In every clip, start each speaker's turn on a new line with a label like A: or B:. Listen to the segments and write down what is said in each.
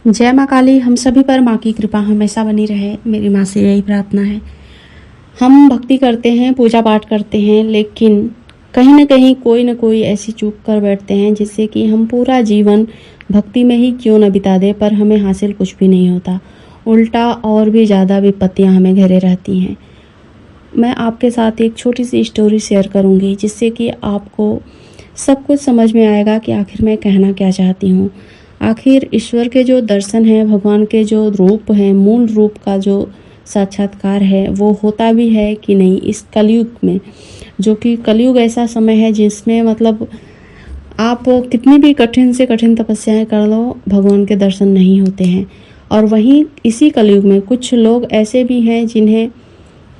A: जय माँ काली। हम सभी पर माँ की कृपा हमेशा बनी रहे, मेरी माँ से यही प्रार्थना है। हम भक्ति करते हैं, पूजा पाठ करते हैं, लेकिन कहीं न कहीं कोई न कोई ऐसी चूक कर बैठते हैं जिससे कि हम पूरा जीवन भक्ति में ही क्यों न बिता दें, पर हमें हासिल कुछ भी नहीं होता। उल्टा और भी ज़्यादा विपत्तियाँ हमें घेरे रहती हैं। मैं आपके साथ एक छोटी-सी स्टोरी शेयर करूँगी जिससे कि आपको सब कुछ समझ में आएगा कि आखिर मैं कहना क्या चाहती हूँ। आखिर ईश्वर के जो दर्शन हैं, भगवान के जो रूप हैं, मूल रूप का जो साक्षात्कार है, वो होता भी है कि नहीं इस कलयुग में। जो कि कलयुग ऐसा समय है जिसमें मतलब आप कितनी भी कठिन से कठिन तपस्याएँ कर लो, भगवान के दर्शन नहीं होते हैं। और वहीं इसी कलयुग में कुछ लोग ऐसे भी हैं जिन्हें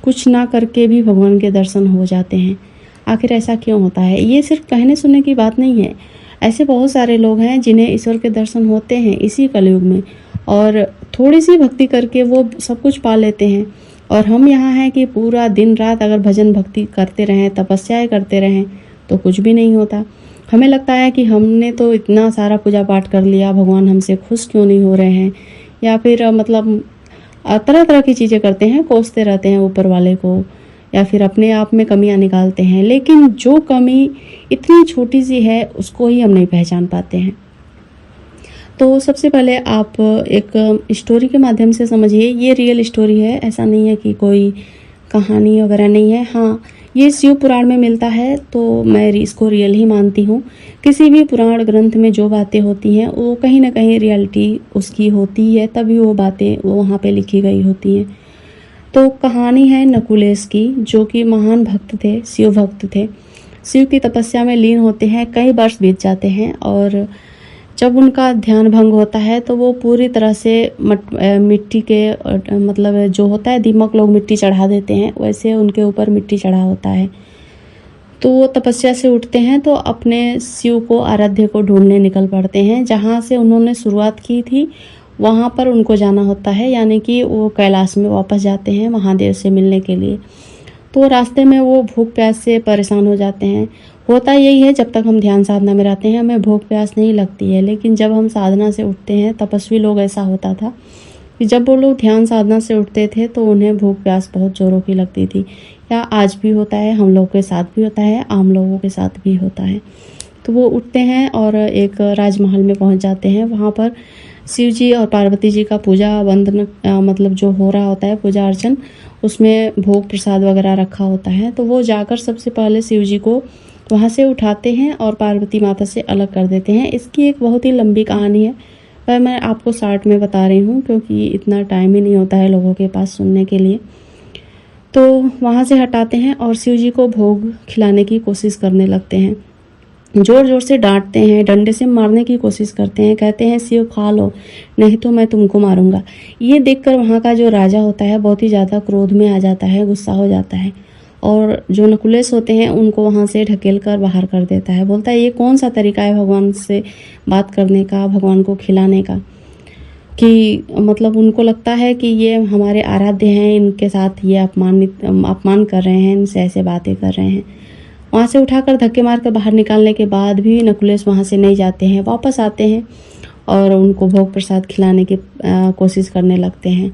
A: कुछ ना करके भी भगवान के दर्शन हो जाते हैं। आखिर ऐसा क्यों होता है? ये सिर्फ कहने सुनने की बात नहीं है। ऐसे बहुत सारे लोग हैं जिन्हें ईश्वर के दर्शन होते हैं इसी कलयुग में, और थोड़ी-सी भक्ति करके वो सब कुछ पा लेते हैं। और हम यहाँ हैं कि पूरा दिन रात अगर भजन भक्ति करते रहें, तपस्याएँ करते रहें, तो कुछ भी नहीं होता। हमें लगता है कि हमने तो इतना सारा पूजा पाठ कर लिया, भगवान हमसे खुश क्यों नहीं हो रहे हैं? या फिर मतलब तरह-तरह की चीज़ें करते हैं, कोसते रहते हैं ऊपर वाले को, या फिर अपने आप में कमियां निकालते हैं। लेकिन जो कमी इतनी छोटी सी है उसको ही हम नहीं पहचान पाते हैं। तो सबसे पहले आप एक स्टोरी के माध्यम से समझिए। ये रियल स्टोरी है, ऐसा नहीं है कि कोई कहानी वगैरह नहीं है। हाँ, ये शिव पुराण में मिलता है तो मैं इसको रियल ही मानती हूँ। किसी भी पुराण ग्रंथ में जो बातें होती हैं वो कहीं ना कहीं रियलिटी उसकी होती है, तभी वो बातें वो वहाँ पे लिखी गई होती हैं। तो कहानी है नकुलेश की, जो कि महान भक्त थे, शिव भक्त थे। शिव की तपस्या में लीन होते हैं, कई वर्ष बीत जाते हैं, और जब उनका ध्यान भंग होता है तो वो पूरी तरह से मिट्टी के मतलब जो होता है दीमक लोग मिट्टी चढ़ा देते हैं, वैसे उनके ऊपर मिट्टी चढ़ा होता है। तो वो तपस्या से उठते हैं तो अपने शिव को, आराध्य को ढूंढने निकल पड़ते हैं। जहाँ से उन्होंने शुरुआत की थी वहाँ पर उनको जाना होता है, यानी कि वो कैलाश में वापस जाते हैं महादेव से मिलने के लिए। तो रास्ते में वो भूख प्यास से परेशान हो जाते हैं। होता यही है, जब तक हम ध्यान साधना में रहते हैं हमें भूख प्यास नहीं लगती है, लेकिन जब हम साधना से उठते हैं, तपस्वी लोग ऐसा होता था कि जब वो लोग ध्यान साधना से उठते थे तो उन्हें भूख प्यास बहुत ज़ोरों की लगती थी। या आज भी होता है, हम लोगों के साथ भी होता है, आम लोगों के साथ भी होता है। तो वो उठते हैं और एक राजमहल में पहुंच जाते हैं। वहाँ पर शिव जी और पार्वती जी का पूजा वंदन मतलब जो हो रहा होता है, पूजा अर्चन, उसमें भोग प्रसाद वगैरह रखा होता है। तो वो जाकर सबसे पहले शिव जी को वहाँ से उठाते हैं और पार्वती माता से अलग कर देते हैं। इसकी एक बहुत ही लंबी कहानी है, पर मैं आपको शॉर्ट में बता रही हूँ क्योंकि इतना टाइम ही नहीं होता है लोगों के पास सुनने के लिए। तो वहाँ से हटाते हैं और शिव जी को भोग खिलाने की कोशिश करने लगते हैं। जोर जोर से डांटते हैं, डंडे से मारने की कोशिश करते हैं, कहते हैं शिव खा लो नहीं तो मैं तुमको मारूंगा। ये देखकर वहाँ का जो राजा होता है बहुत ही ज़्यादा क्रोध में आ जाता है, गुस्सा हो जाता है, और जो नकुलेश होते हैं उनको वहाँ से ढकेल कर बाहर कर देता है। बोलता है ये कौन सा तरीका है भगवान से बात करने का, भगवान को खिलाने का, कि मतलब उनको लगता है कि ये हमारे आराध्य हैं, इनके साथ ये अपमान कर रहे हैं, इनसे ऐसे बातें कर रहे हैं। वहाँ से उठाकर धक्के मार कर बाहर निकालने के बाद भी नकुलेश वहाँ से नहीं जाते हैं, वापस आते हैं और उनको भोग प्रसाद खिलाने की कोशिश करने लगते हैं।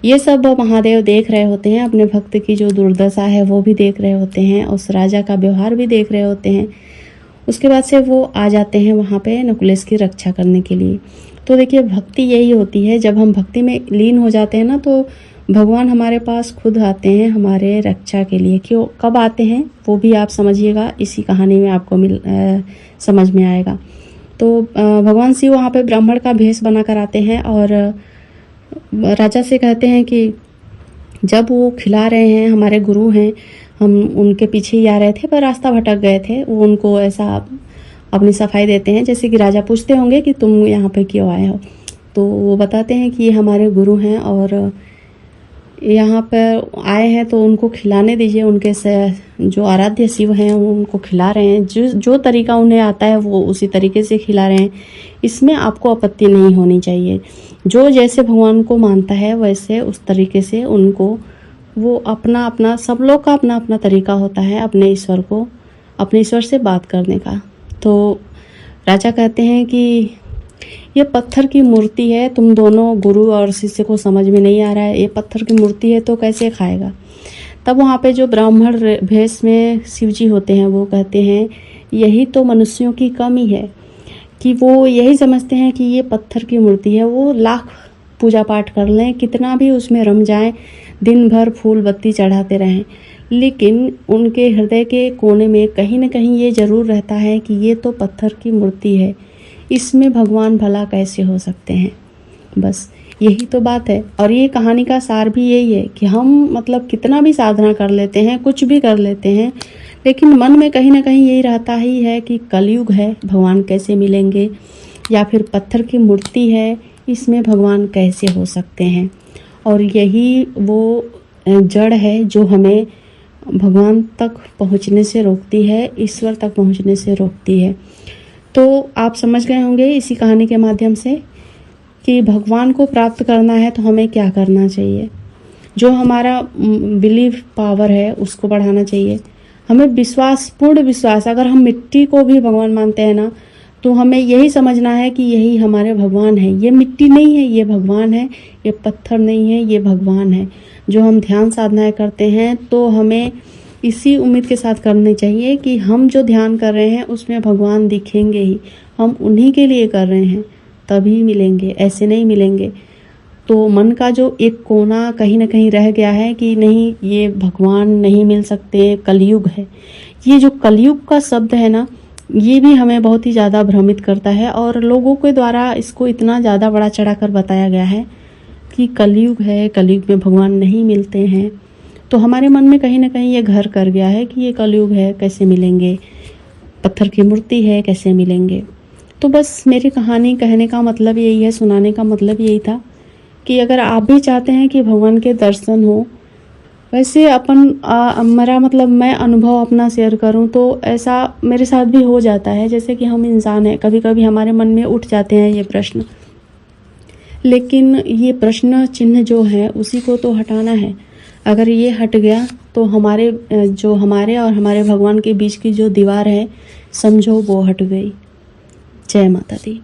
A: ये सब महादेव देख रहे होते हैं, अपने भक्त की जो दुर्दशा है वो भी देख रहे होते हैं, उस राजा का व्यवहार भी देख रहे होते हैं। उसके बाद से वो आ जाते हैं वहाँ पे नकुलेश की रक्षा करने के लिए। तो देखिए, भक्ति यही होती है, जब हम भक्ति में लीन हो जाते हैं ना तो भगवान हमारे पास खुद आते हैं हमारे रक्षा के लिए। क्यों, कब आते हैं वो भी आप समझिएगा, इसी कहानी में आपको समझ में आएगा। तो भगवान शिव वहाँ पे ब्राह्मण का भेष बनाकर आते हैं और राजा से कहते हैं कि जब वो खिला रहे हैं, हमारे गुरु हैं, हम उनके पीछे ही आ रहे थे पर रास्ता भटक गए थे। वो उनको ऐसा अपनी सफाई देते हैं, जैसे कि राजा पूछते होंगे कि तुम यहाँ पे क्यों आए हो, तो वो बताते हैं कि ये हमारे गुरु हैं और यहाँ पर आए हैं तो उनको खिलाने दीजिए। उनके से जो आराध्य शिव हैं वो उनको खिला रहे हैं, जो तरीका उन्हें आता है वो उसी तरीके से खिला रहे हैं। इसमें आपको आपत्ति नहीं होनी चाहिए। जो जैसे भगवान को मानता है वैसे उस तरीके से उनको, वो अपना अपना, सब लोग का अपना अपना तरीका होता है अपने ईश्वर से बात करने का। तो राजा कहते हैं कि ये पत्थर की मूर्ति है, तुम दोनों गुरु और शिष्य को समझ में नहीं आ रहा है, ये पत्थर की मूर्ति है तो कैसे खाएगा। तब वहाँ पे जो ब्राह्मण भेष में शिव जी होते हैं वो कहते हैं यही तो मनुष्यों की कमी है कि वो यही समझते हैं कि ये पत्थर की मूर्ति है, वो लाख पूजा पाठ कर लें, कितना भी उसमें रम जाएं, दिन भर फूल बत्ती चढ़ाते रहें, लेकिन उनके हृदय के कोने में कहीं न कहीं ये ज़रूर रहता है कि ये तो पत्थर की मूर्ति है, इसमें भगवान भला कैसे हो सकते हैं। बस यही तो बात है। और ये कहानी का सार भी यही है कि हम मतलब कितना भी साधना कर लेते हैं, कुछ भी कर लेते हैं, लेकिन मन में कहीं ना कहीं यही रहता ही है कि कलयुग है, भगवान कैसे मिलेंगे, या फिर पत्थर की मूर्ति है, इसमें भगवान कैसे हो सकते हैं। और यही वो जड़ है जो हमें भगवान तक पहुंचने से रोकती है, ईश्वर तक पहुंचने से रोकती है। तो आप समझ गए होंगे इसी कहानी के माध्यम से कि भगवान को प्राप्त करना है तो हमें क्या करना चाहिए। जो हमारा बिलीफ पावर है उसको बढ़ाना चाहिए, हमें विश्वास, पूर्ण विश्वास। अगर हम मिट्टी को भी भगवान मानते हैं ना, तो हमें यही समझना है कि यही हमारे भगवान है। ये मिट्टी नहीं है, ये भगवान है, ये पत्थर नहीं है, ये भगवान है। जो हम ध्यान साधनाएं करते हैं तो हमें इसी उम्मीद के साथ करनी चाहिए कि हम जो ध्यान कर रहे हैं उसमें भगवान दिखेंगे ही, हम उन्हीं के लिए कर रहे हैं, तभी मिलेंगे, ऐसे नहीं मिलेंगे। तो मन का जो एक कोना कहीं ना कहीं रह गया है कि नहीं, ये भगवान नहीं मिल सकते, कलयुग है। ये जो कलयुग का शब्द है ना, ये भी हमें बहुत ही ज़्यादा भ्रमित करता है और लोगों के द्वारा इसको इतना ज़्यादा बड़ा चढ़ाकर बताया गया है कि कलयुग है, कलयुग में भगवान नहीं मिलते हैं। तो हमारे मन में कहीं ना कहीं ये घर कर गया है कि ये कलयुग है, कैसे मिलेंगे, पत्थर की मूर्ति है, कैसे मिलेंगे। तो बस मेरी कहानी कहने का मतलब यही है, सुनाने का मतलब यही था कि अगर आप भी चाहते हैं कि भगवान के दर्शन हो, वैसे मेरा मतलब मैं अनुभव अपना शेयर करूं तो ऐसा मेरे साथ भी हो जाता है। जैसे कि हम इंसान हैं, कभी कभी हमारे मन में उठ जाते हैं ये प्रश्न, लेकिन ये प्रश्न चिन्ह जो है उसी को तो हटाना है। अगर ये हट गया तो हमारे और हमारे भगवान के बीच की जो दीवार है, समझो वो हट गई। जय माता दी।